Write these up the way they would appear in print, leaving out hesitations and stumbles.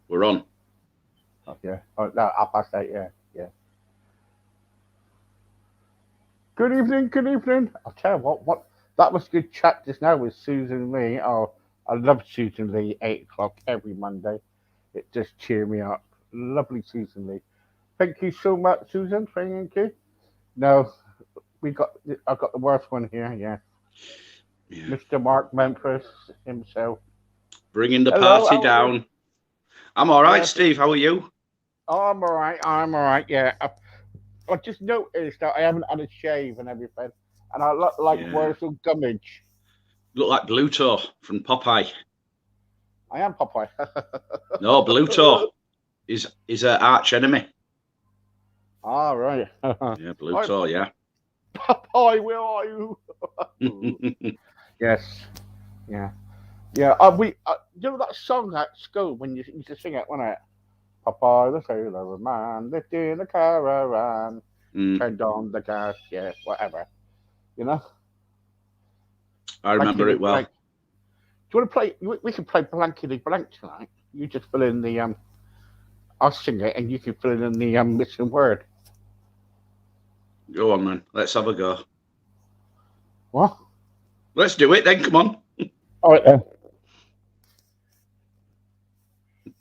We're on. Okay. Oh, no, 8:30. Yeah, yeah. Good evening. Good evening. I'll tell you what that was good chat just now with Susan Lee. Oh, I love Susan Lee. 8 o'clock every Monday. It just cheer me up. Lovely Susan Lee. Thank you so much, Susan. Thank you. No, we got. I got the worst one here. Yeah, Yeah. Mr. Mark Memphis himself. Bringing the Hello. party How are you? down. I'm all right, Yes. Steve. How are you? Oh, I'm all right. I'm all right. Yeah. I just noticed that I haven't had a shave and everything, and I look like Yeah. worse than gummage. Look like Bluto from Popeye. I am Popeye. No, Bluto is an arch enemy. All right. Yeah, Hi, Bluto. Yeah. Popeye, where are you? Yes. Yeah. Yeah. You know that song at school when you used to sing it, wasn't it? Popeye the Sailor Man lived in a caravan, Mm, turned on the gas, yeah, whatever. You know, I remember blankety it well. blank. Do you want to play? We can play blankety blank tonight. You just fill in the. I'll sing it, and you can fill in the missing word. Go on, then. Let's have a go. What? Let's do it then. Come on. All right then.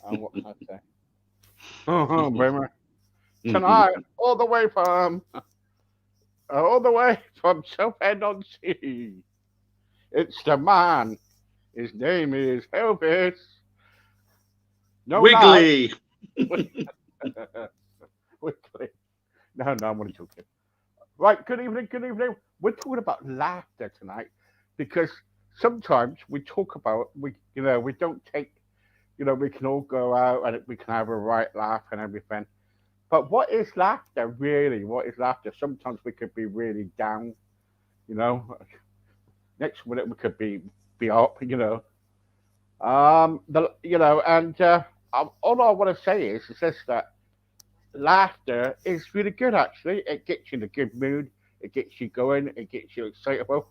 What can I say? Boomer. Tonight, all the way from Southend on Sea. It's the man. His name is Elvis. No, now. Wiggly. Quickly. No, I'm only joking. Right, good evening, good evening. We're talking about laughter tonight because sometimes we talk about we don't take we can all go out and we can have a right laugh and everything. But what is laughter really? What is laughter? Sometimes we could be really down, you know. Next minute we could be up. All I want to say is this that laughter is really good actually. It gets you in a good mood, it gets you going, it gets you excitable.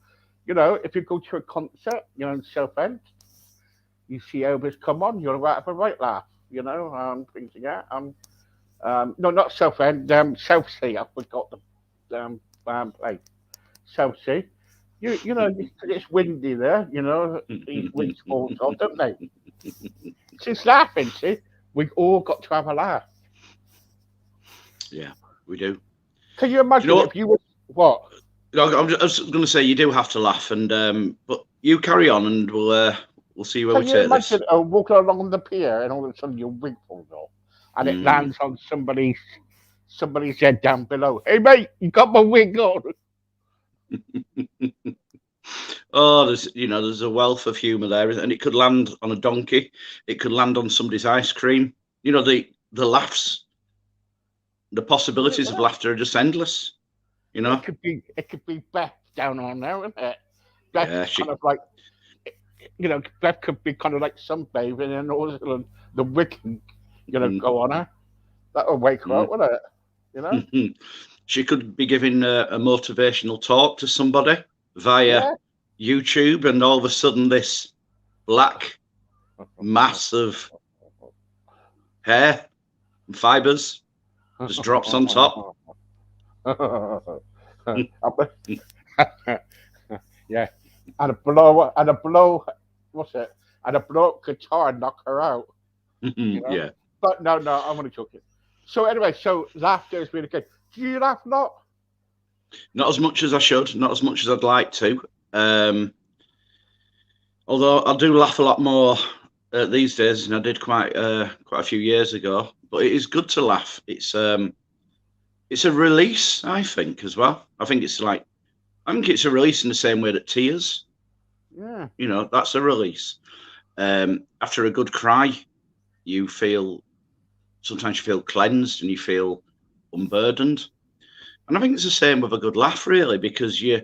If you go to a concert, in Southend, you see Elvis come on, you'll have a right laugh, things like that. No, not Southend, Southsea. I forgot the place. Southsea. It's windy there, these winds fall off, don't they? She's laughing, see? We've all got to have a laugh. Yeah, we do. Can you Do you know imagine what? if you were what? I was going to say you do have to laugh, and but you carry on, and we'll see where we Can you take this. imagine walking along the pier and all of a sudden your wig falls off and it Mm. lands on somebody's head down below? Hey mate, you got my wig on. Oh, there's a wealth of humour there, and it could land on a donkey. It could land on somebody's ice cream. The laughs, the possibilities of Yeah, laughter are just endless. You know. it could be Beth down on there, isn't it? Beth Yeah, kind of like Beth could be kind of like sunbathing and all of a sudden the wig can mm, go on her. That would wake her mm. up, wouldn't it? You know? She could be giving a motivational talk to somebody via Yeah. YouTube, and all of a sudden this black mass of hair and fibers just drops on top. Yeah, and a blow, what's it? And a blow up guitar knock her out, you know. Yeah, But no, no, I'm only joking. So anyway, so laughter is really good. Do you laugh a lot? not as much as I should, not as much as I'd like to. Um, Although I do laugh a lot more these days than I did quite a few years ago. But it is good to laugh. It's a release, I think, as well. I think it's a release in the same way that tears. Yeah, That's a release. After a good cry, you feel sometimes you feel cleansed and you feel unburdened. And I think it's the same with a good laugh, really, because you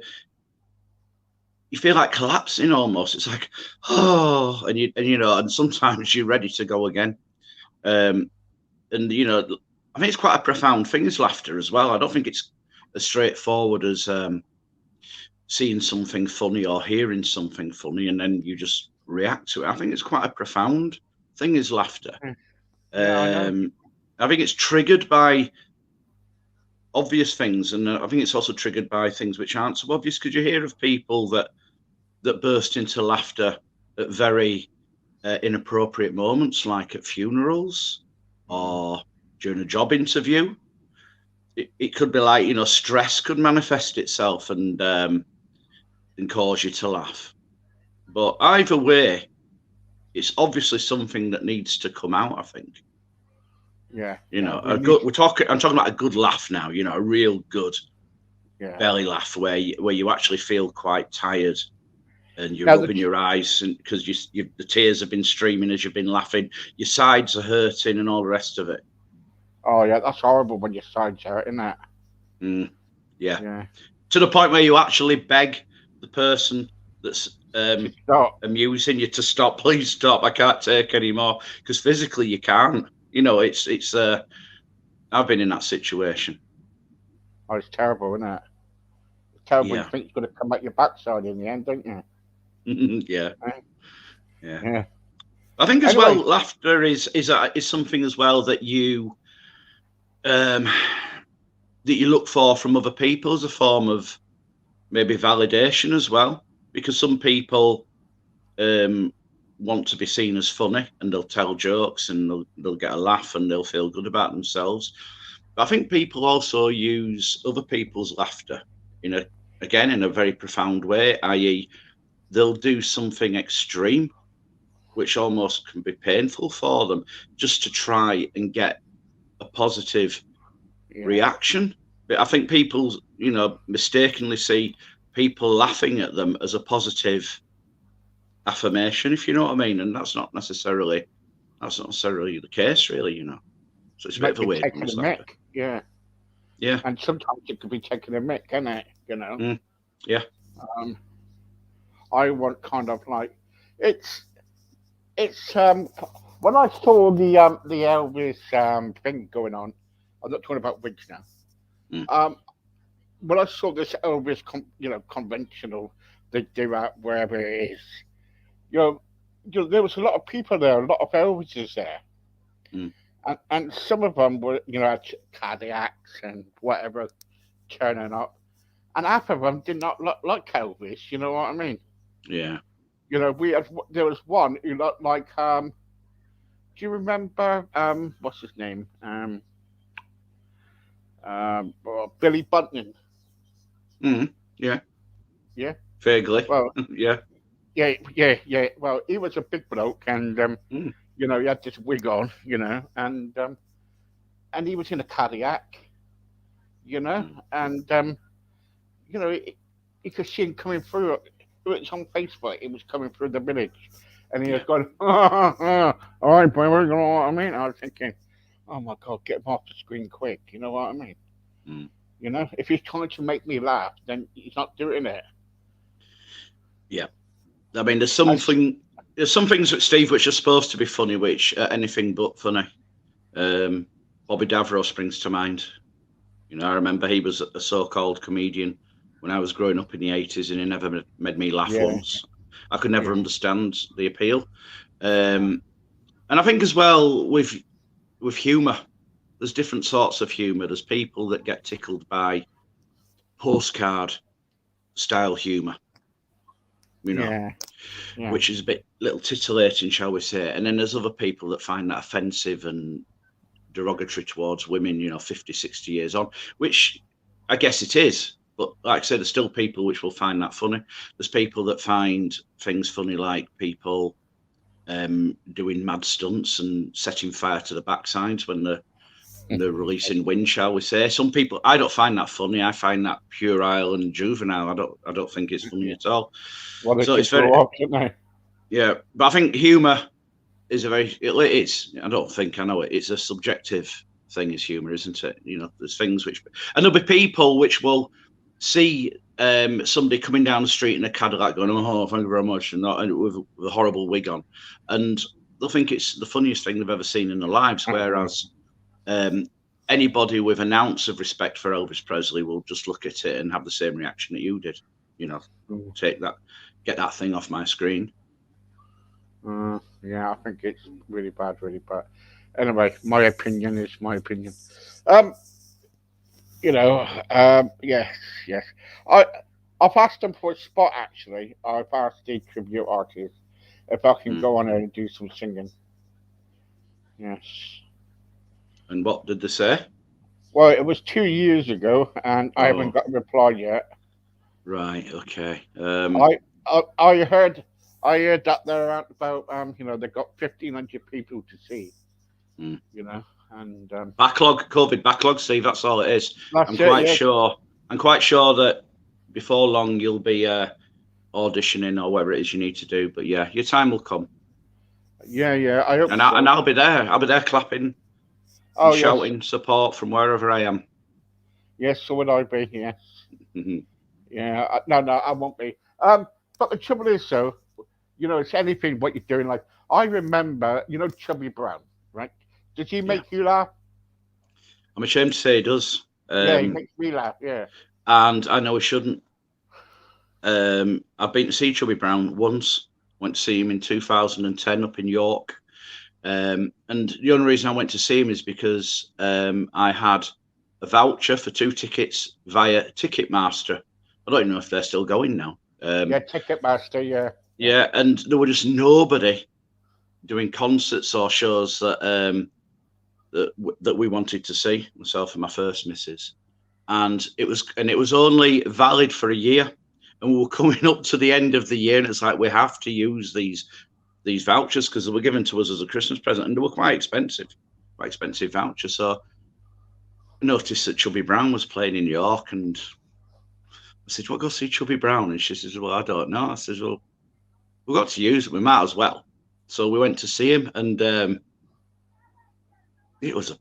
feel like collapsing almost. It's like, oh, and sometimes you're ready to go again. Um, and I think it's quite a profound thing is laughter as well. I don't think it's as straightforward as seeing something funny or hearing something funny and then you just react to it. I think it's quite a profound thing is laughter. Yeah, I know. I think it's triggered by obvious things, and I think it's also triggered by things which aren't so obvious. Because you hear of people that burst into laughter at very inappropriate moments, like at funerals or during a job interview. It could be like, stress could manifest itself and cause you to laugh. But either way, it's obviously something that needs to come out, I think. Yeah. I'm talking about a good laugh now, a real good belly laugh where you actually feel quite tired and you're rubbing your eyes because the tears have been streaming as you've been laughing. Your sides are hurting and all the rest of it. Oh, yeah, that's horrible when your sides hurt, isn't it? Yeah. To the point where you actually beg the person that's amusing you to stop. Please stop. I can't take anymore, because physically you can't. It's. I've been in that situation. Oh, it's terrible, isn't it? It's terrible when you think it's going to come out your backside in the end, don't you? Yeah. I think as well, laughter is something as well that you look for from other people as a form of maybe validation as well, because some people want to be seen as funny and they'll tell jokes and they'll get a laugh and they'll feel good about themselves. But I think people also use other people's laughter in a very profound way, i.e. they'll do something extreme which almost can be painful for them just to try and get a positive reaction. But I think people, mistakenly see people laughing at them as a positive affirmation, if you know what I mean. And that's not necessarily the case, really, So it's a bit of a weird one. Yeah. And sometimes it could be taking a mick, can it? Yeah. I want kind of like it's when I saw the Elvis thing going on. I'm not talking about wigs now. When I saw this Elvis, conventional they do at wherever it is, there was a lot of people there, a lot of Elvises there, and some of them were, had cardiacs and whatever turning up, and half of them did not look like Elvis. You know what I mean? Yeah. There was one who looked like do you remember what's his name? Billy Bunton. Yeah. Yeah. Vaguely. Well. Yeah. Yeah. Well, he was a big bloke, and he had this wig on, and he was in a cardiac, and you could see him coming through. It's on Facebook. It was coming through the village, and he was going, all right, boy, you know what I mean? I was thinking, oh my God, get him off the screen quick. You know what I mean? If he's trying to make me laugh, then he's not doing it. Yeah. I mean, there's some things, Steve, which are supposed to be funny, which are anything but funny. Bobby Davro springs to mind. I remember he was a so-called comedian when I was growing up in the 80s, and he never made me laugh once. I could never understand the appeal. And I think as well with humour, there's different sorts of humour. There's people that get tickled by postcard style humour, which is a little titillating, shall we say. And then there's other people that find that offensive and derogatory towards women, 50, 60 years on, which I guess it is. But like I said, there's still people which will find that funny. There's people that find things funny, like people doing mad stunts and setting fire to the backsides when they're releasing wind, shall we say. Some people, I don't find that funny. I find that puerile and juvenile. I don't think it's funny at all. Well, so it's very yeah. But I think humour is I don't think I know it. It's a subjective thing, is humour, isn't it? There's things and there'll be people which will see somebody coming down the street in a Cadillac going, oh, thank you very much, and with a horrible wig on, and they'll think it's the funniest thing they've ever seen in their lives. Whereas anybody with an ounce of respect for Elvis Presley will just look at it and have the same reaction that you did. Take that, get that thing off my screen. Yeah. Yeah, I think it's really bad, really bad. Anyway, my opinion is my opinion. Um, yes, yes. I I've asked them for a spot actually. I've asked the tribute artist if I can Mm. go on there and do some singing. Yes. And what did they say? Well, it was 2 years ago, and I haven't Oh, got a reply yet. right, okay. I heard that they're at about they've got 1,500 people to see. Mm. You know, and Backlog, COVID backlog, Steve. That's all it is. I'm that's it. quite Yeah, sure. I'm quite sure that before long you'll be auditioning or whatever it is you need to do. But yeah, your time will come, yeah, yeah. I hope and so. I'll be there. I'll be there clapping and Oh yes, shouting support from wherever I am. yes. So would I be? Yes. Mhm. Yeah. No, no, I won't be. But the trouble is, so it's anything what you're doing. Like I remember, Chubby Brown, right? Did he Yeah, make you laugh? I'm ashamed to say it does, Yeah, he makes me laugh. Yeah. and I know I shouldn't. I've been to see Chubby Brown once. Went to see him in 2010 up in York. And the only reason I went to see him is because I had a voucher for 2 tickets via Ticketmaster. I don't even know if they're still going now. Yeah, Ticketmaster. Yeah. Yeah. Yeah, and there were just nobody doing concerts or shows that we wanted to see, myself and my first missus. And it was only valid for a year. And we were coming up to the end of the year, and it's like we have to use these vouchers because they were given to us as a Christmas present, and they were quite expensive vouchers. So I noticed that Chubby Brown was playing in York, and I said, "Well, go see Chubby Brown." And she says, "Well, I don't know." I says, "Well, we've got to use it. We might as well." So we went to see him, and it was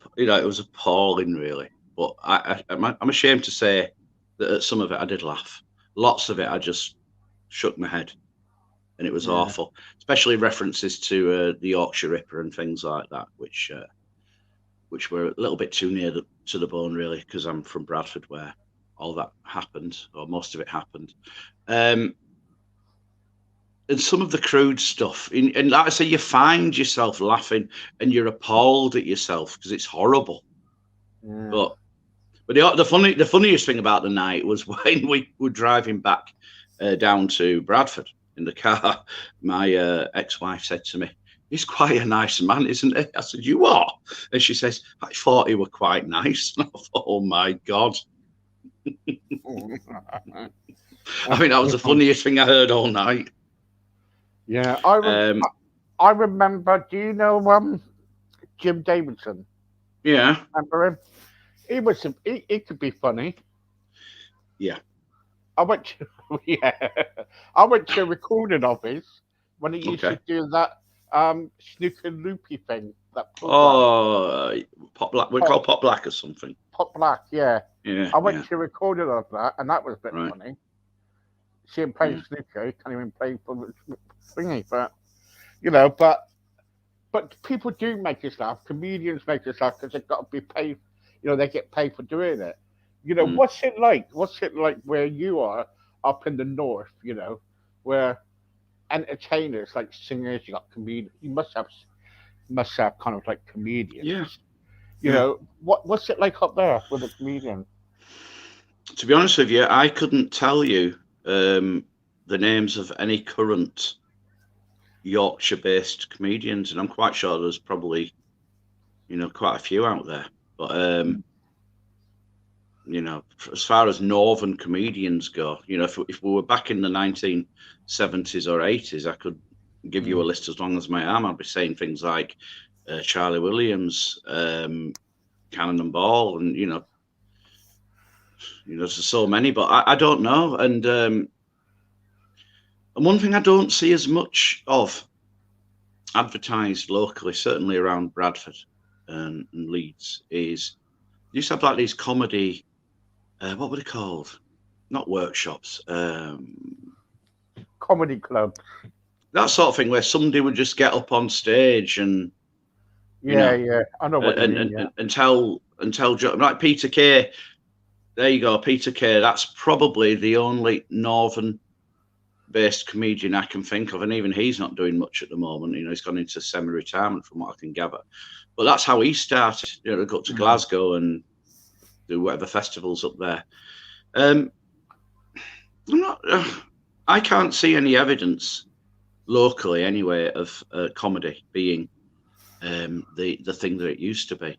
appalling, really. But I'm ashamed to say that at some of it I did laugh. Lots of it I just shook my head, and it was Yeah. awful, especially references to the Yorkshire Ripper and things like that, which were a little bit too near to the bone, really, because I'm from Bradford, where all that happened, or most of it happened. Um, and some of the crude stuff, and like I say, you find yourself laughing, and you're appalled at yourself because it's horrible. Yeah. But the funniest thing about the night was when we were driving back down to Bradford in the car. My ex-wife said to me, "He's quite a nice man, isn't he?" I said, "You are?" And she says, "I thought he were quite nice." And I thought, "Oh my God." I think that was the funniest thing I heard all night. Yeah, Um, I remember. Do you know Jim Davidson? yeah, Remember him? He could be funny. yeah, I went to yeah, I went to a recording of his when he used to okay. do that snooker loopy thing, that program. Oh, Pop Black. We Pop call Pop Black or something. Pop Black, yeah. Yeah, I went yeah, to a recording of that, and that was a bit right. funny. See him playing Yeah, snooker, he can't even play for the thingy, but you know, but people do make us laugh. Comedians make us laugh because they've got to be paid. They get paid for doing it. mm, What's it like? What's it like where you are up in the north? Where entertainers like singers, you got comedians. You must have kind of like yeah, comedians. yeah. What's it like up there with a comedian? To be honest with you, I couldn't tell you the names of any current Yorkshire-based comedians, and I'm quite sure there's probably quite a few out there. But as far as northern comedians go, if we were back in the 1970s or 80s, I could give you a Mm. list as long as my arm. I'd be saying things like Charlie Williams, Cannonball, and there's so many, but I don't know. And one thing I don't see as much of advertised locally, certainly around Bradford and Leeds, is you used to have like these comedy, what were they called? Not workshops. Comedy club. That sort of thing where somebody would just get up on stage and you Yeah, know yeah. I know what you and mean. and, Yeah. and tell like Peter Kay. There you go, Peter Kay. That's probably the only northern based comedian I can think of, and even he's not doing much at the moment. He's gone into semi-retirement from what I can gather. But that's how he started. Go to Glasgow and do whatever festivals up there. I can't see any evidence locally, anyway, of comedy being the thing that it used to be.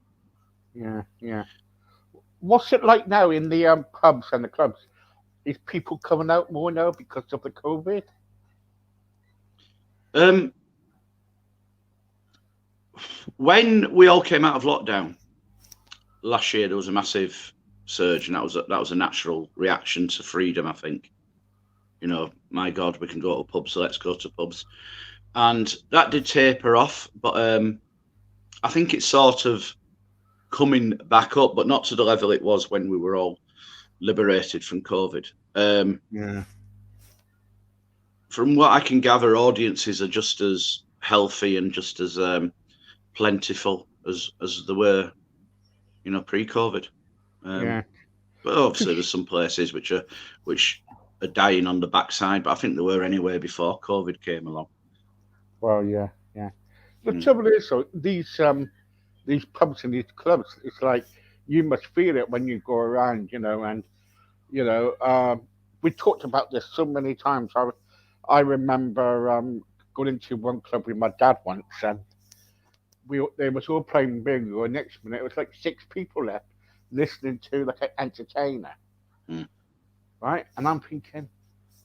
Yeah. What's it like now in the pubs and the clubs? Is people coming out more now because of the COVID? When we all came out of lockdown last year, there was a massive surge, and that was a natural reaction to freedom, I think. My God, we can go to pubs, so let's go to pubs. And that did taper off, but I think it's sort of coming back up, but not to the level it was when we were all liberated from COVID. From what I can gather, audiences are just as healthy and just as plentiful as they were, pre-COVID. But obviously, there's some places which are dying on the backside, but I think they were anyway before COVID came along. Well, yeah. The trouble is, though, these pubs and these clubs, it's like you must feel it when you go around, and we talked about this so many times. I remember going into one club with my dad once, and they was all playing bingo, and next minute it was like 6 people left listening to like an entertainer, right? And I'm thinking,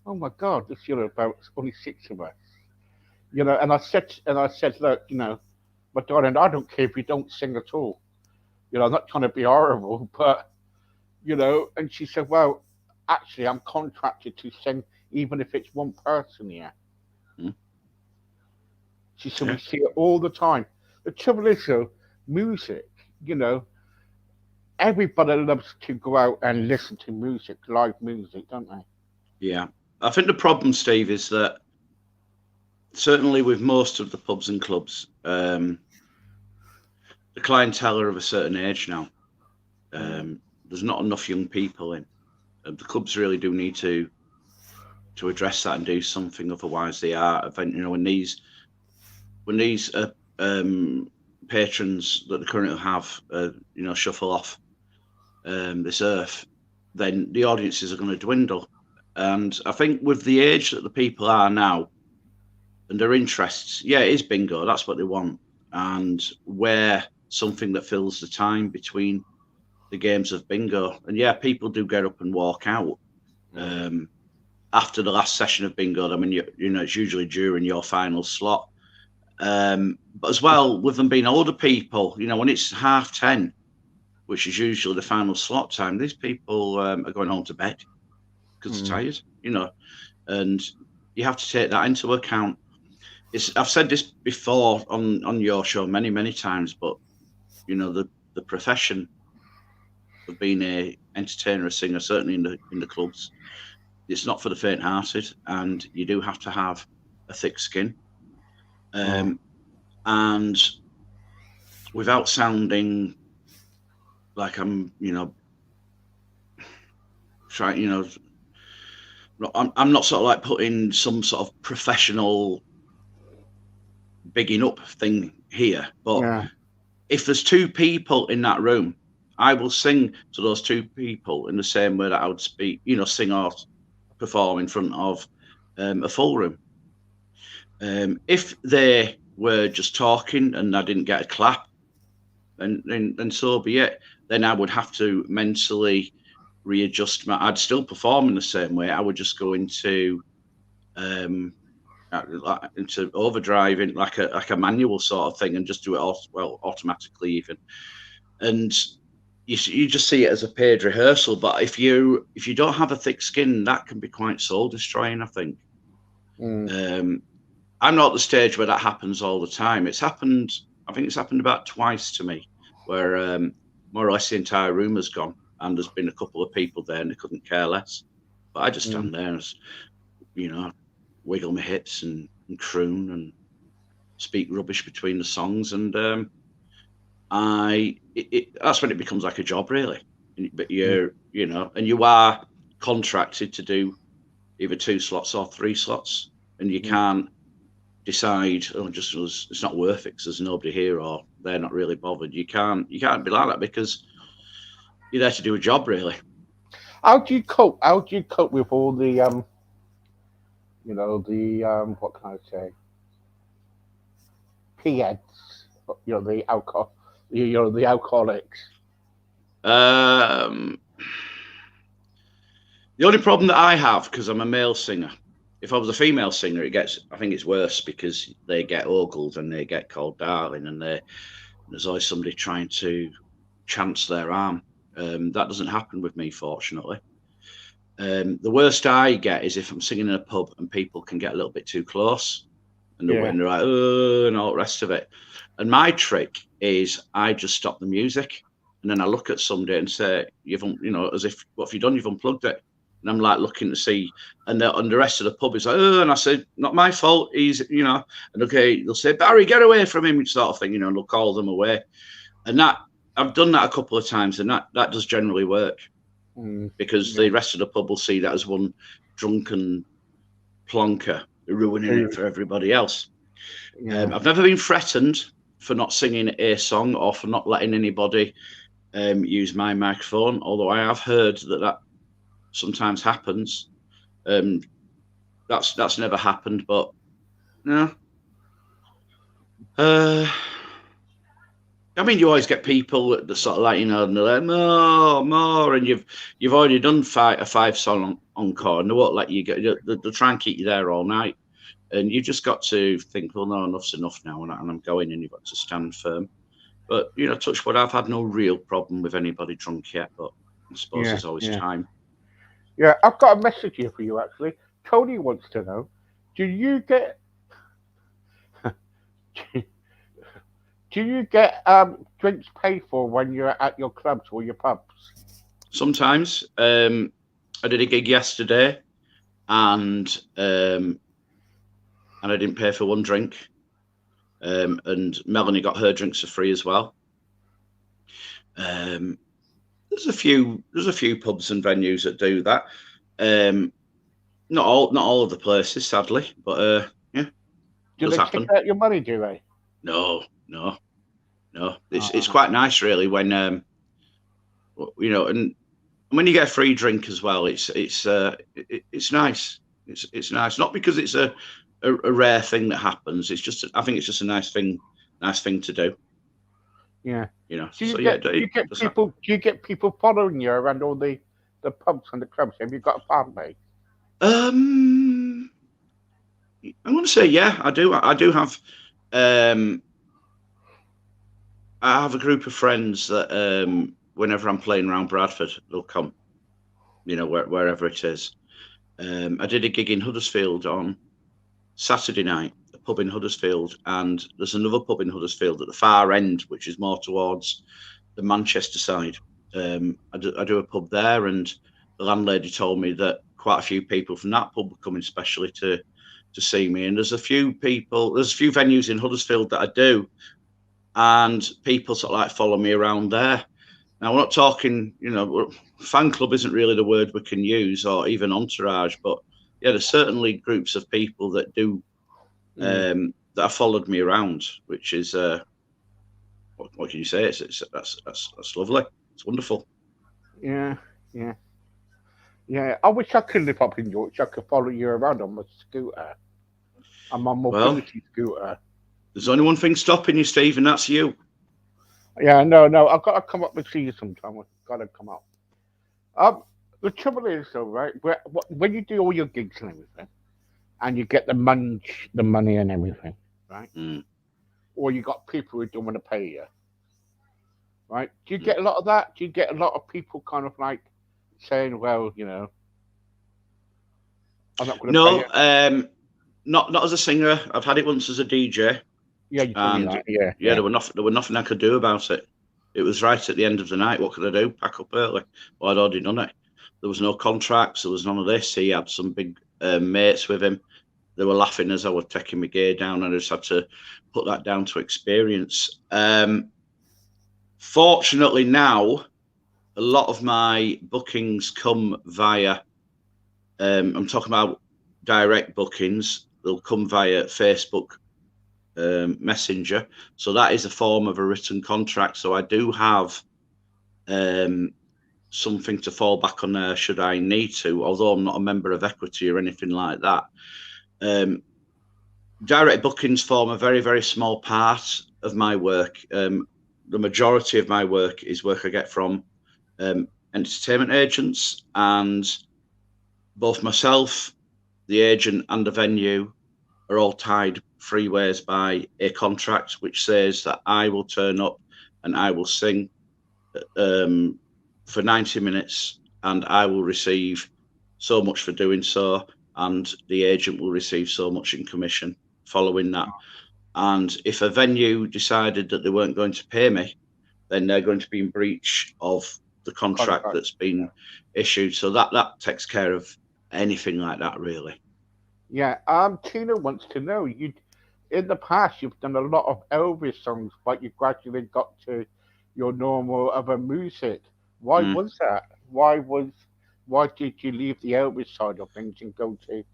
oh my God, this about only 6 of us, And I said, look, my darling, I don't care if you don't sing at all. I'm not trying to be horrible, but And she said, well, actually, I'm contracted to sing even if it's one person here. She said, we see it all the time. The trouble is, though, music, everybody loves to go out and listen to music, live music, don't they? Yeah. I think the problem, Steve, is that certainly with most of the pubs and clubs, the clientele are of a certain age now. There's not enough young people in. The clubs really do need to address that and do something. Otherwise, they are. When these patrons that they currently have, shuffle off this earth, then the audiences are going to dwindle. And I think with the age that the people are now and their interests, it is bingo. That's what they want. And we're something that fills the time between the games of bingo. And people do get up and walk out after the last session of bingo. I mean, it's usually during your final slot. But as well, with them being older people, when it's 10:30, which is usually the final slot time, these people are going home to bed because they're tired, and you have to take that into account. I've said this before on your show many, many times, but the profession of being a entertainer, a singer, certainly in the clubs, it's not for the faint-hearted, and you do have to have a thick skin. And without sounding like I'm, trying, I'm not sort of like putting some sort of professional bigging up thing here, but if there's 2 people in that room, I will sing to those 2 people in the same way that I would sing or perform in front of a full room. If they were just talking and I didn't get a clap, and so be it, then I would have to mentally readjust I'd still perform in the same way. I would just go into overdrive, in like a manual sort of thing, and just do it automatically even. And you just see it as a paid rehearsal. But if you don't have a thick skin, that can be quite soul destroying, I think. I'm not at the stage where that happens all the time. I think it's happened about twice to me, where more or less the entire room has gone, and there's been a couple of people there and they couldn't care less. But I just stand there and, wiggle my hips and croon and speak rubbish between the songs, and that's when it becomes like a job, really. But and you are contracted to do either 2 slots or 3 slots, and you Mm. can't decide, oh, just it's not worth it because there's nobody here or they're not really bothered. You can't be like that because you're there to do a job, really. How do you cope? How do you cope with all the what can I say? P-heads, the alcohol, the alcoholics. The only problem that I have, because I'm a male singer, if I was a female singer, I think it's worse because they get ogled and they get called darling, and there's always somebody trying to chance their arm. That doesn't happen with me, fortunately. The worst I get is if I'm singing in a pub and people can get a little bit too close, and they're like, oh, and all the rest of it. And my trick is I just stop the music, and then I look at somebody and say, as if, what have you done? You've unplugged it. And I'm like looking to see, and the rest of the pub is like, oh, and I said, not my fault. He's, and okay, they'll say, Barry, get away from him, sort of thing, and they'll call them away. And that, I've done that a couple of times, and that does generally work, because the rest of the pub will see that as one drunken plonker ruining it for everybody else. I've never been threatened for not singing a song or for not letting anybody use my microphone, although I have heard that sometimes happens. That's never happened, but no. I mean, you always get people that sort of like, and they're like, more, and you've already done a 5-song encore, and they won't let you go. They'll try and keep you there all night, and you just got to think, well, no, enough's enough now, and I'm going, and you've got to stand firm. But touch wood, I've had no real problem with anybody drunk yet, but I suppose there's always time. Yeah, I've got a message here for you, actually. Tony wants to know, do you get drinks paid for when you're at your clubs or your pubs? Sometimes. I did a gig yesterday, and I didn't pay for one drink. And Melanie got her drinks for free as well. There's a few pubs and venues that do that. Not all of the places, sadly, but yeah. Do they take out your money? Do they? No. It's quite nice, really, when and when you get a free drink as well. It's nice. It's nice, not because it's a rare thing that happens. I think it's just a nice thing to do. Yeah. Do you get people following you around all the pubs and the clubs? Have you got a fan base? I'm going to say yeah, I do. I do have. I have a group of friends that whenever I'm playing around Bradford, they'll come. Wherever it is. I did a gig in Huddersfield on Saturday night, a pub in Huddersfield, and there's another pub in Huddersfield at the far end, which is more towards the Manchester side. I do a pub there, and the landlady told me that quite a few people from that pub were coming specially to see me. And there's a few venues in Huddersfield that I do, and people sort of like follow me around there. Now, we're not talking, fan club isn't really the word we can use, or even entourage, but yeah, there's certainly groups of people that do that have followed me around, which is what can you say? That's lovely. It's wonderful. Yeah. I wish I could live up in Yorkshire. I could follow you around on my scooter. I'm on mobility scooter. There's only one thing stopping you, Steve, and that's you. Yeah, no, I've got to come up and see you sometime. I've got to come up. The trouble is, though, right? When you do all your gigs and everything, and you get the money and everything, right? Or you got people who don't want to pay you, right? Do you get a lot of that? Do you get a lot of people kind of like saying, well, I'm not going to pay you? Not as a singer. I've had it once as a DJ. Yeah, you told me that. Yeah. There were nothing I could do about it. It was right at the end of the night. What could I do? Pack up early. Well, I'd already done it. There was no contracts. There was none of this. He had some big mates with him. They were laughing as I was taking my gear down, and I just had to put that down to experience. Fortunately, now a lot of my bookings come via I'm talking about direct bookings. They'll come via Facebook Messenger. So that is a form of a written contract. So I do have something to fall back on there should I need to, although I'm not a member of Equity or anything like that. Direct bookings form a very, very small part of my work. The majority of my work is work I get from entertainment agents, and both myself, the agent, and the venue are all tied three ways by a contract which says that I will turn up and I will sing for 90 minutes and I will receive so much for doing so, and the agent will receive so much in commission following that. And if a venue decided that they weren't going to pay me, then they're going to be in breach of the contract that's been issued. So that takes care of anything like that, really. Yeah. Tina wants to know, you in the past you've done a lot of Elvis songs, but you gradually got to your normal other music. Why was that? Why did you leave the Elvis side of things and go to,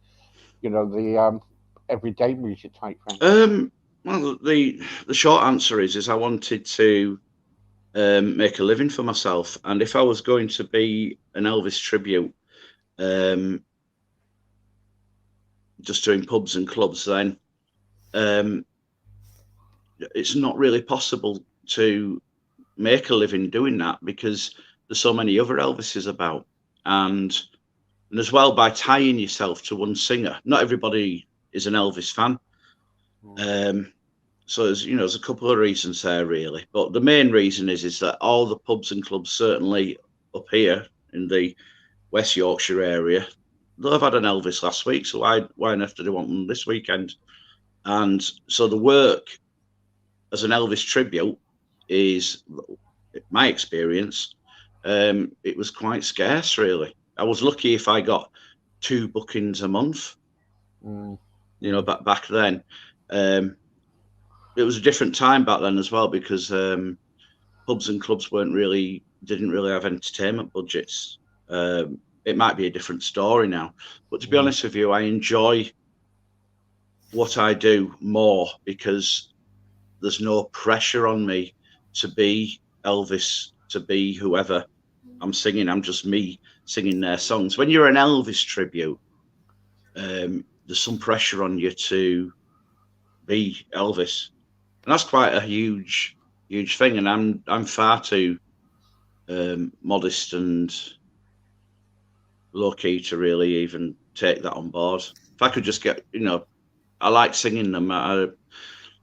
the everyday music type thing? Well, the short answer is I wanted to make a living for myself, and if I was going to be an Elvis tribute, just doing pubs and clubs, then it's not really possible to make a living doing that because there's so many other Elvises about, and as well, by tying yourself to one singer, not everybody is an Elvis fan. So there's a couple of reasons there, really, but the main reason is that all the pubs and clubs, certainly up here in the West Yorkshire area, they'll have had an Elvis last week, so why on earth do they want one this weekend? And so the work as an Elvis tribute is, my experience, it was quite scarce, really. I was lucky if I got 2 bookings a month. Back then. It was a different time back then as well, because pubs and clubs didn't really have entertainment budgets. It might be a different story now, but to be honest with you, I enjoy what I do more because there's no pressure on me to be Elvis, to be whoever I'm singing. I'm just me singing their songs. When you're an Elvis tribute, there's some pressure on you to be Elvis, and that's quite a huge thing. And I'm far too modest and low key to really even take that on board. If I could just get, I like singing them.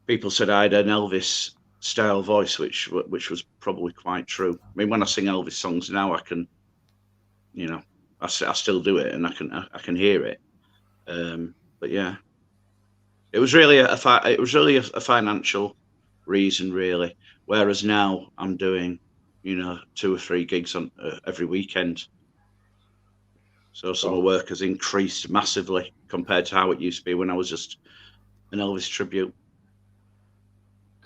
People said I had an Elvis style voice, which was probably quite true. I mean, when I sing Elvis songs now, I can, I still do it, and I can hear it. But yeah, it was really a financial reason, really. Whereas now I'm doing, 2 or 3 gigs on every weekend. So summer work has increased massively compared to how it used to be when I was just an Elvis tribute.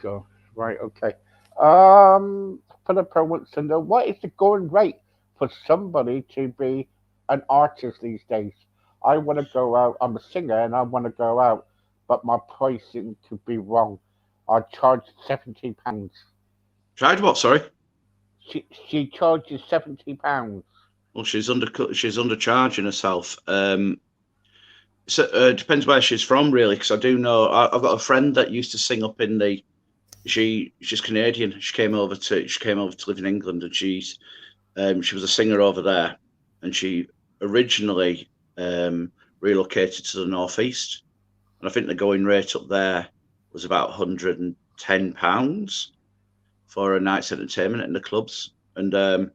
So, right, okay. Philippa wants to know, what is the going rate for somebody to be an artist these days? I want to go out. I'm a singer and I want to go out, but my pricing could be wrong. I charge £70. Tried what? Sorry. She charges £70. Well, she's undercharging herself. So depends where she's from, really, because I do know I've got a friend that used to sing up in the. She's Canadian. She came over to live in England, and she was a singer over there, and she originally relocated to the northeast, and I think the going rate up there was about £110 for a night's entertainment in the clubs, and that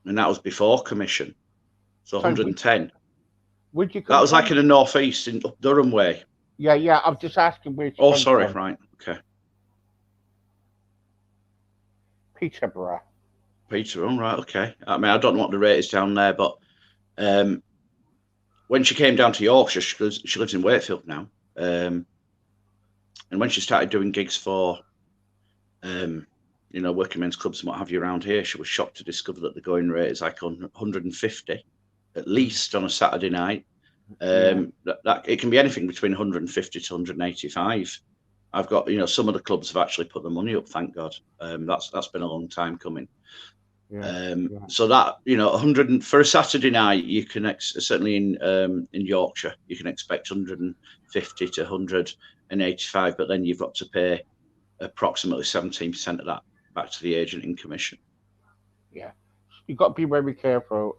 was before commission, so 110. Would you? That was like in the northeast, in up Durham way. Yeah. I'm just asking where. Oh, sorry. Right. Okay. Peterborough. Peterborough. Right. Okay. I mean, I don't know what the rate is down there, but when she came down to Yorkshire, she lives in Wakefield now, and when she started doing gigs for, working men's clubs and what have you around here, she was shocked to discover that the going rate is like 150 at least on a Saturday night. Yeah. That it can be anything between 150 to 185. I've got, some of the clubs have actually put the money up, thank God. That's been a long time coming. Yeah. So that, 100 for a Saturday night, you can certainly in Yorkshire, you can expect 150 to 185, but then you've got to pay approximately 17% of that back to the agent in commission. Yeah. You've got to be very careful.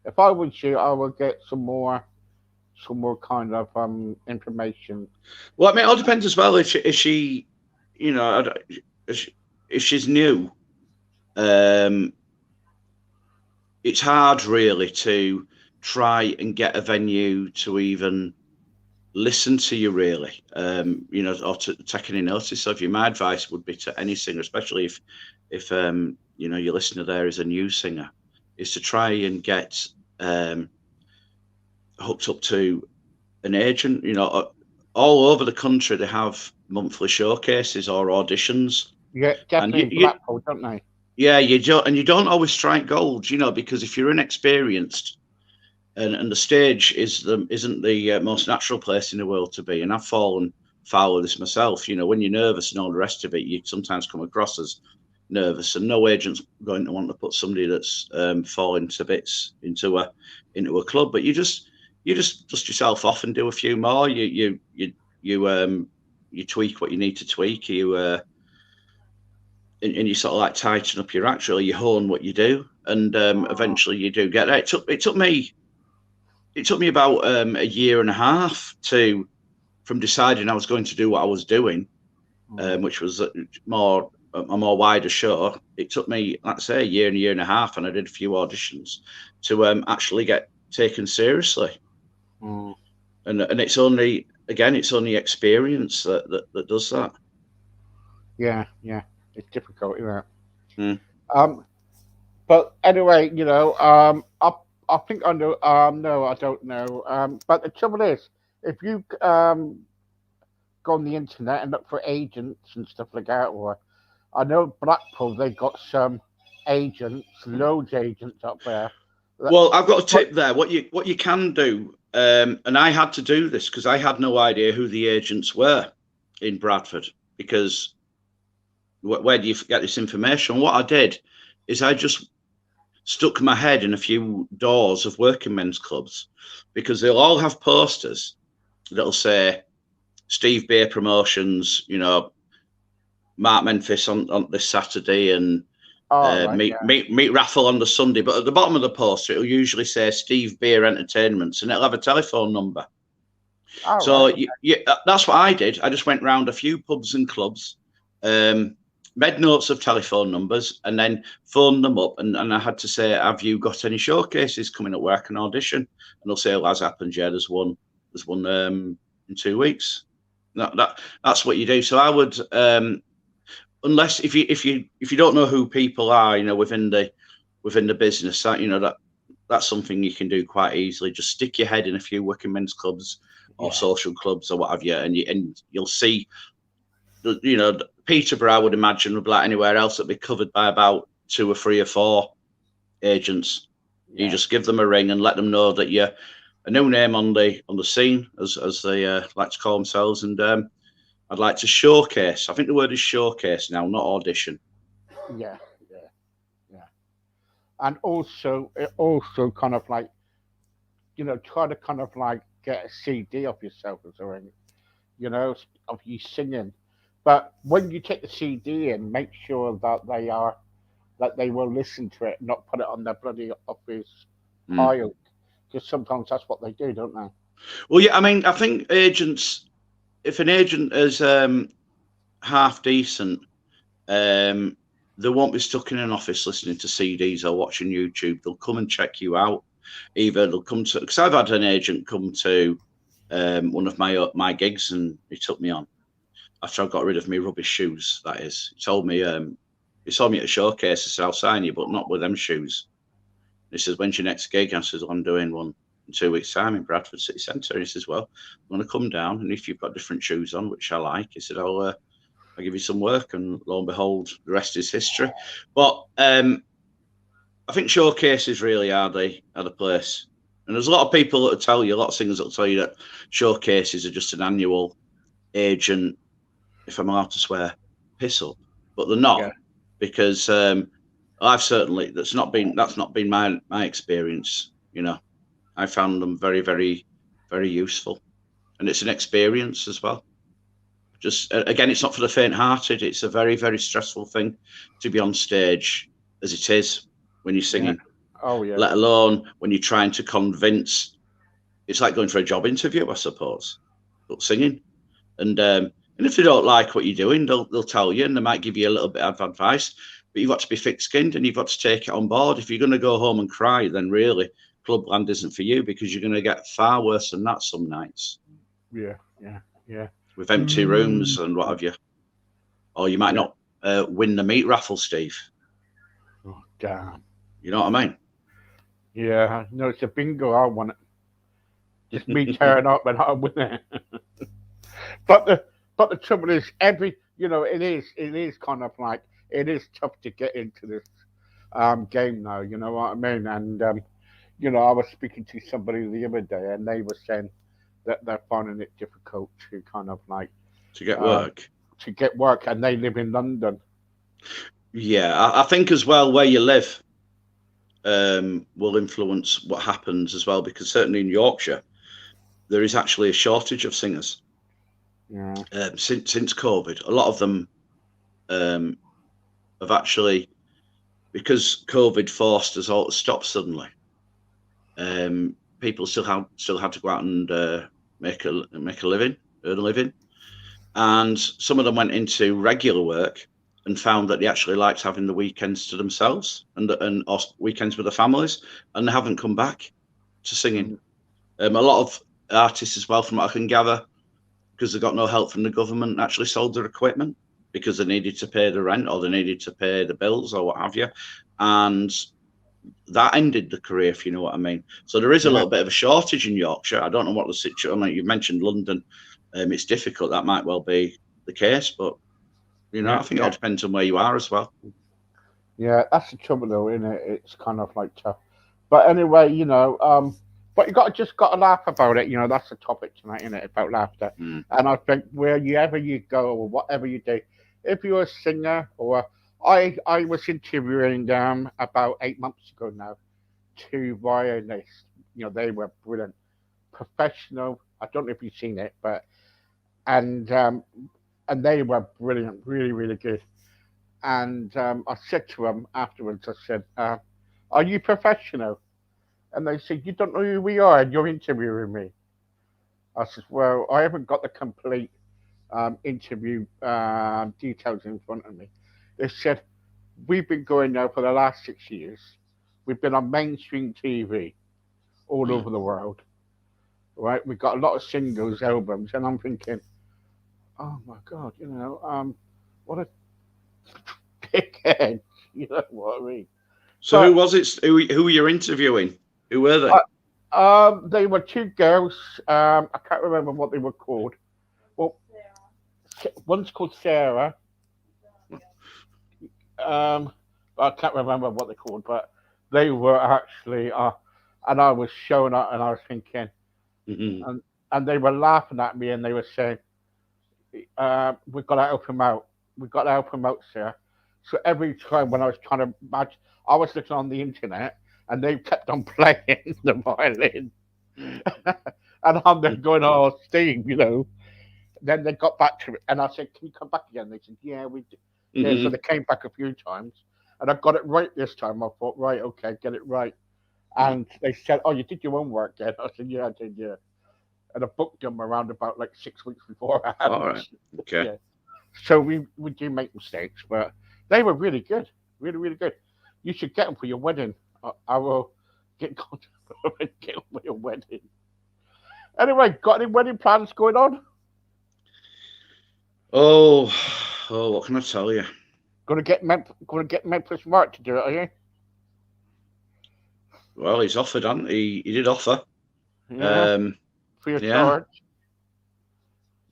If I was you, I would get some more kind of information. Well, I mean, it all depends as well. If she, if she's new, it's hard really to try and get a venue to even listen to you, really, or to take any notice of you. My advice would be to any singer, especially if your listener there is a new singer, is to try and get hooked up to an agent. All over the country they have monthly showcases or auditions. Yeah, And definitely in Blackpool, don't they? Yeah, you don't always strike gold, because if you're inexperienced and the stage isn't the most natural place in the world to be, and I've fallen foul of this myself. When you're nervous and all the rest of it, you sometimes come across as nervous, and no agent's going to want to put somebody that's falling to bits into a club. But you just dust yourself off and do a few more. You tweak what you need to tweak. And you sort of like tighten up your act, really. You hone what you do, and eventually you do get there. It took me about a year and a half from deciding I was going to do what I was doing, which was a more wider show. It took me, like I say, a year and a half, and I did a few auditions to actually get taken seriously. And it's only experience that does that. Yeah, it's difficult, But anyway, I think I know. No, I don't know. But the trouble is, if you go on the internet and look for agents and stuff like that, or I know Blackpool, they got some agents, loads of agents up there. Well, I've got a tip there. What you can do, and I had to do this because I had no idea who the agents were in Bradford, because where do you get this information? What I did is I just stuck my head in a few doors of working men's clubs, because they'll all have posters that'll say Steve Beer Promotions, Mark Memphis on this Saturday, and meet raffle on the Sunday. But at the bottom of the poster, it'll usually say Steve Beer Entertainments, and it'll have a telephone number. That's what I did. I just went round a few pubs and clubs, made notes of telephone numbers, and then phoned them up. And I had to say, have you got any showcases coming up where I can audition? And they'll say, well, as happens, yeah, there's one in 2 weeks. That's what you do. So I would, unless if you don't know who people are, within the business, that's something you can do quite easily. Just stick your head in a few working men's clubs or social clubs or what have you, and you'll see. Peterborough, I would imagine, would be like anywhere else, that'd be covered by about 2 or 3 or 4 agents. You just give them a ring and let them know that you're a new name on the scene, as they like to call themselves, and I'd like to showcase. I think the word is showcase now, not audition. Yeah. And also kind of like, try to kind of like get a CD of yourself or something, of you singing. But when you take the CD in, make sure that they will listen to it, not put it on their bloody office pile. Because sometimes that's what they do, don't they? Well, yeah, I mean, I think agents, if an agent is half decent, they won't be stuck in an office listening to CDs or watching YouTube. They'll come and check you out. Either they'll come to, because I've had an agent come to one of my gigs, and he took me on after I got rid of my rubbish shoes. That is, he told me at a showcase. I said, I'll sign you, but not with them shoes. He says, when's your next gig? I says, well, I'm doing one in 2 weeks' time in Bradford City Centre. He says, well, I'm going to come down, and if you've got different shoes on, which I like, he said, I'll give you some work, and lo and behold, the rest is history. But I think showcases really are the place And there's a lot of people that will tell you, a lot of singers that will tell you that showcases are just an annual agent, if I'm allowed to swear, piss up. But they're not, because I've certainly that's not been my experience. You know, I found them very, very, very useful, and it's an experience as well. Just again, it's not for the faint-hearted. It's a very, very stressful thing to be on stage, as it is when you're singing. Oh yeah. Let alone when you're trying to convince. It's like going for a job interview, I suppose, but singing. And if they don't like what you're doing, they'll tell you, and they might give you a little bit of advice. But you've got to be thick-skinned, and you've got to take it on board. If you're going to go home and cry, then really Clubland isn't for you, because you're going to get far worse than that some nights. Yeah. With empty rooms and what have you. Or you might not win the meat raffle, Steve. Oh, damn. You know what I mean? Yeah, no, it's a bingo. I want it. Just me tearing up and I win it. But the trouble is, it is kind of like, it is tough to get into this game now. You know what I mean? And I was speaking to somebody the other day, and they were saying that they're finding it difficult to kind of like to get work. And they live in London. Yeah, I think as well where you live will influence what happens as well, because certainly in Yorkshire there is actually a shortage of singers. Yeah. Since COVID, a lot of them have actually, because COVID forced us all to stop suddenly. People still had to go out and make a living, earn a living, and some of them went into regular work and found that they actually liked having the weekends to themselves and weekends with their families, and they haven't come back to singing. A lot of artists as well, from what I can gather, because they got no help from the government, actually sold their equipment because they needed to pay the rent or they needed to pay the bills or what have you, and that ended the career, if you know what I mean. So there is a little bit of a shortage in Yorkshire. I don't know what the situation. I mean, you mentioned London. It's difficult. That might well be the case, but I think it all depends on where you are as well. Yeah, that's the trouble, though, isn't it? It's kind of like tough. But anyway, but you just got to laugh about it. That's the topic tonight, isn't it? About laughter. And I think wherever you go or whatever you do, if you're a singer or I was interviewing about 8 months ago now 2 violinists. They were brilliant, professional. I don't know if you've seen it, but and they were brilliant, really, really good. And I said to them afterwards, I said, "Are you professional?" And they said, "You don't know who we are, and you're interviewing me." I said, "Well, I haven't got the complete interview details in front of me." They said, "We've been going now for the last 6 years. We've been on mainstream TV all over the world. Right? We've got a lot of singles, albums." And I'm thinking, oh my God, what a dickhead. You know what I mean? So who was it? Who were you interviewing? Who were they? They were 2 girls. I can't remember what they were called. Well, one's called Sarah. I can't remember what they're called, but they were actually, and I was showing up, and I was thinking, and they were laughing at me, and they were saying, "We've got to help him out. We've got to help him out, sir." So every time when I was trying to match, I was looking on the internet, and they kept on playing the violin, and I'm there going, "Oh, Steve, Then they got back to it, and I said, "Can you come back again?" They said, "Yeah, we do." Yeah, so they came back a few times, and I got it right this time. I thought, right, okay, get it right. And they said, "Oh, you did your homework, then?" I said, "Yeah, I did, yeah." And I booked them around about like 6 weeks beforehand. All right, okay. Yeah. So we do make mistakes, but they were really good, really, really good. You should get them for your wedding. I will get contact and get them for your wedding. Anyway, got any wedding plans going on? Oh, what can I tell you? Going to get Memphis Mark to do it, are you? Well, he's offered, hasn't he? He did offer. Yeah. Free of charge.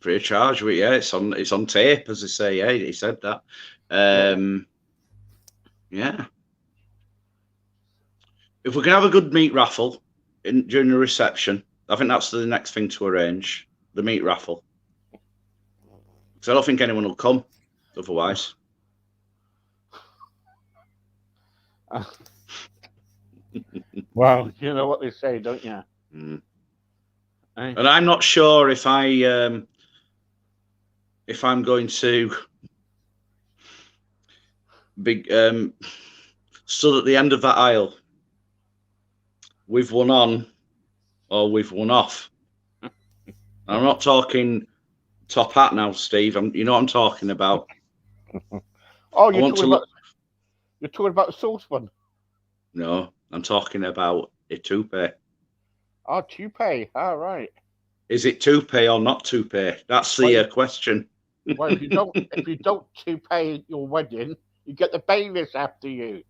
Free of charge. Yeah, it's on tape, as they say. Yeah, he said that. Yeah. If we can have a good meat raffle, during the reception. I think that's the next thing to arrange, the meat raffle. Because I don't think anyone will come otherwise. Well, you know what they say, don't you? Mm. And I'm not sure if I'm going to be stood at the end of that aisle. We've won on, or we've won off. I'm not talking top hat now, Steve. You know what I'm talking about. Oh, you're talking about the sauce one? No, I'm talking about a toupee. Oh, toupee. All right. Is it toupee or not toupee? That's the question. Well, if you don't toupee at your wedding, you get the bailiffs after you.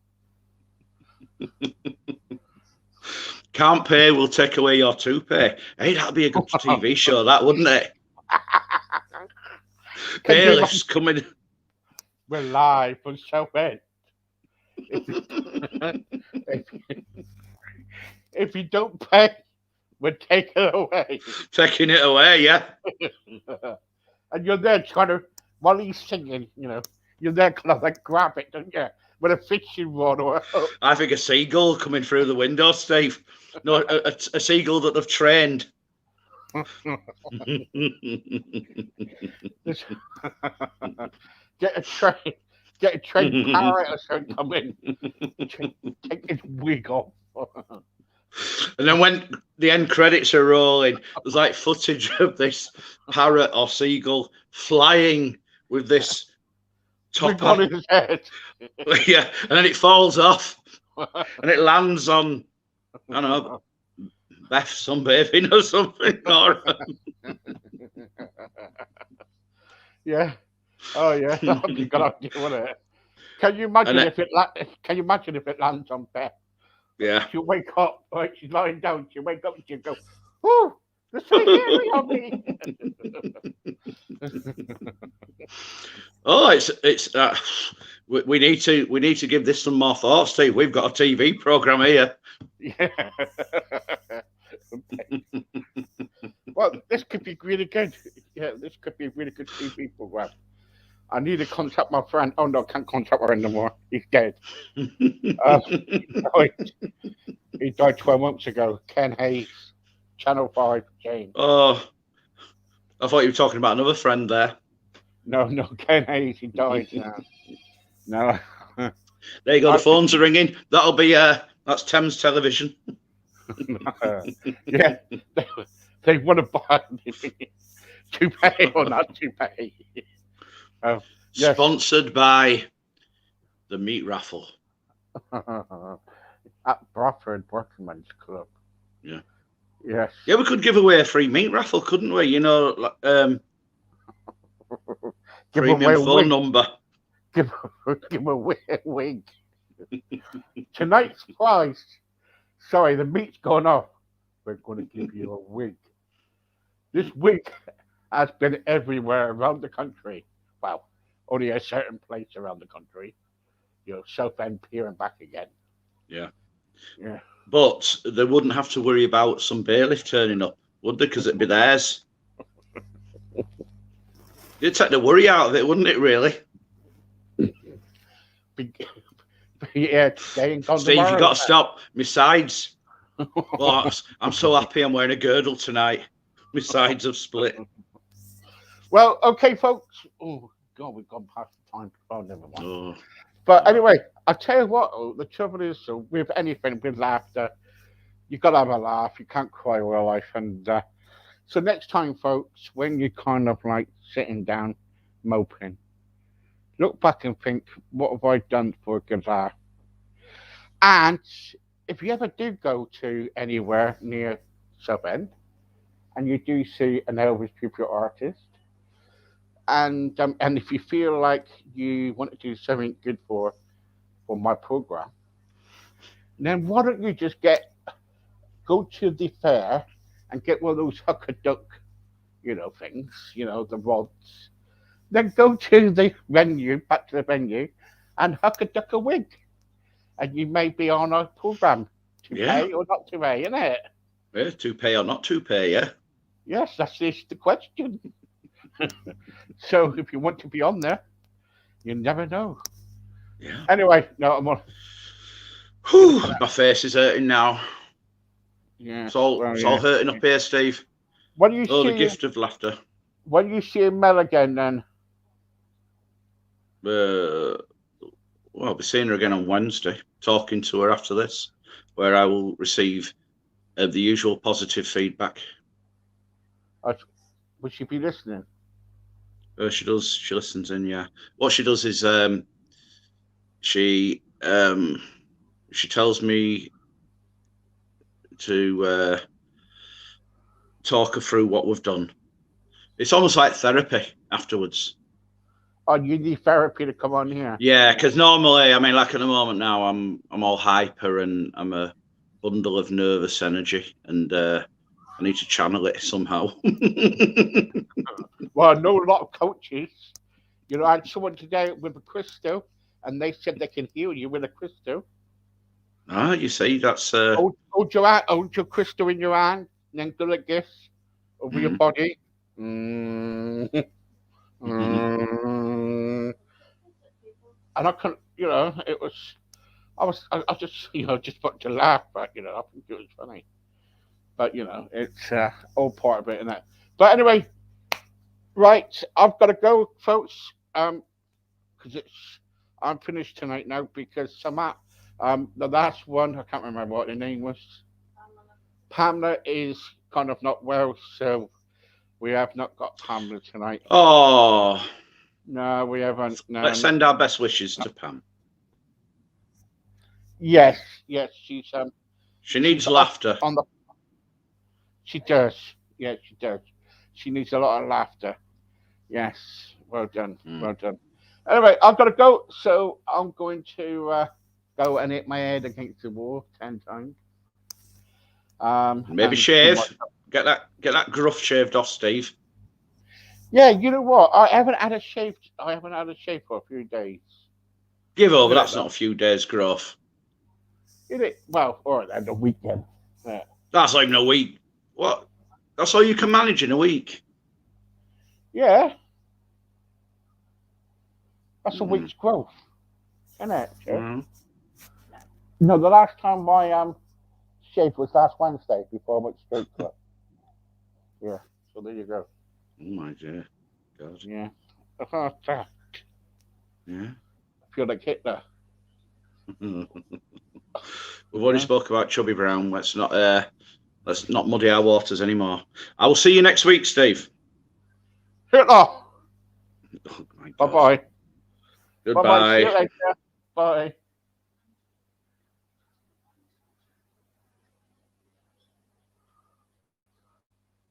Can't pay will take away your toupee. Hey, that'd be a good TV show, that, wouldn't it? Bailiffs coming. We're live from Southend. If you don't pay, we're taking it away. Taking it away, yeah. And you're there trying to, while he's singing, you're there kind of like grab it, don't you? With a fishing rod or I think a seagull coming through the window, Steve. No, a seagull that they've trained. Get a trained parrot or something come in. Take his wig off. And then when the end credits are rolling, there's like footage of this parrot or seagull flying with this top on his head. Yeah, and then it falls off and it lands on, I don't know, Beth sunbathing or something. Yeah. Oh yeah, that would be a good idea, wouldn't it? Can you imagine if it lands on Beth? Yeah. She'll wake up, right? She's lying down. She'll wake up and she'll go, "Oh, there's so hairy on me." Oh, it's. We need to give this some more thought, Steve. We've got a TV program here. Yeah. Well, this could be really good. Yeah, this could be a really good TV program. I need to contact my friend. Oh no, I can't contact her anymore. He's dead. He died 12 months ago. Ken Hayes, Channel 5, James. Oh, I thought you were talking about another friend there. No, Ken Hayes, he died. No. There you go. The phones are ringing. That'll be that's Thames Television. Yeah, they want to buy to pay or not to pay. Yes. Sponsored by the Meat Raffle at Bradford Workmen's Club. Yeah. Yes. Yeah, we could give away a free meat raffle, couldn't we? Premium phone number. Give away a wig. Tonight's prize. Sorry, the meat's gone off. We're going to give you a wig. This wig has been everywhere around the country. Well, only a certain place around the country. Southend Pier and back again. Yeah. Yeah. But they wouldn't have to worry about some bailiff turning up, would they? Because it'd be theirs. It'd take the worry out of it, wouldn't it, really? Yeah, Steve, you've got to stop. My sides. Oh, I'm so happy I'm wearing a girdle tonight. My sides have split. Well, okay, folks. Oh, God, we've gone past the time. Oh, never mind. Oh. But anyway, I'll tell you what, the trouble is, with anything, with laughter, you've got to have a laugh. You can't cry all life. And so next time, folks, when you're kind of like sitting down, moping, look back and think, what have I done for a good laugh? And if you ever do go to anywhere near Southend, and you do see an Elvis tribute artist, and if you feel like you want to do something good for my program, then why don't you just go to the fair and get one of those hooker duck, things, the rods. Then go to the venue, back to the venue, and hooker duck a wig, and you may be on a program to pay or not to pay, isn't it? Yeah, to pay or not to pay, yeah. Yes, that's the question. So if you want to be on there, you never know. Yeah. Anyway, no, I'm on. Whew, my face is hurting now. Yes, It's all hurting up here, Steve. What do you Oh, the see? gift of laughter. When you see Mel again, then? Well, I'll be seeing her again on Wednesday, talking to her after this, where I will receive the usual positive feedback. Would she be listening? She does. She listens in, yeah. What she does is she tells me to talk her through what we've done. It's almost like therapy afterwards. Oh, you need therapy to come on here. Yeah, because normally, I mean, like at the moment now, I'm all hyper and I'm a bundle of nervous energy, and I need to channel it somehow. Well, I know a lot of coaches. You know, I had someone today with a crystal, and they said they can heal you with a crystal. You see, that's Hold your crystal in your hand, and then go like this over your body. And I can, it was. I just, just wanted to laugh, but I think it was funny. But it's all part of it, isn't it? But anyway, right, I've got to go, folks. Because I'm finished tonight now because the last one, I can't remember what the name was. Pamela is kind of not well, so we have not got Pamela tonight. Oh. No, we haven't. No. Let's send our best wishes to Pam. Yes, she's She needs laughter. She does. Yes, she does. She needs a lot of laughter. Yes. Well done. Well done. Anyway, I've got to go, so I'm going to go and hit my head against the wall 10 times. Maybe shave. Get that gruff shaved off, Steve. Yeah, you know what? I haven't had a shave for a few days. Give over. That's not a few days gruff. Is it? Well, all right, then, a weekend. Yeah. That's not even a week. What? That's all you can manage in a week. Yeah. That's a week's growth, isn't it? No, the last time my shave was last Wednesday before I went straight to it. Yeah, so there you go. Oh my dear. God. Yeah. Yeah. I feel like Hitler. We've already spoke about Chubby Brown. Let's not muddy our waters anymore. I will see you next week, Steve. Hitler. Oh, Bye-bye. Goodbye. Bye-bye. See you later. Bye.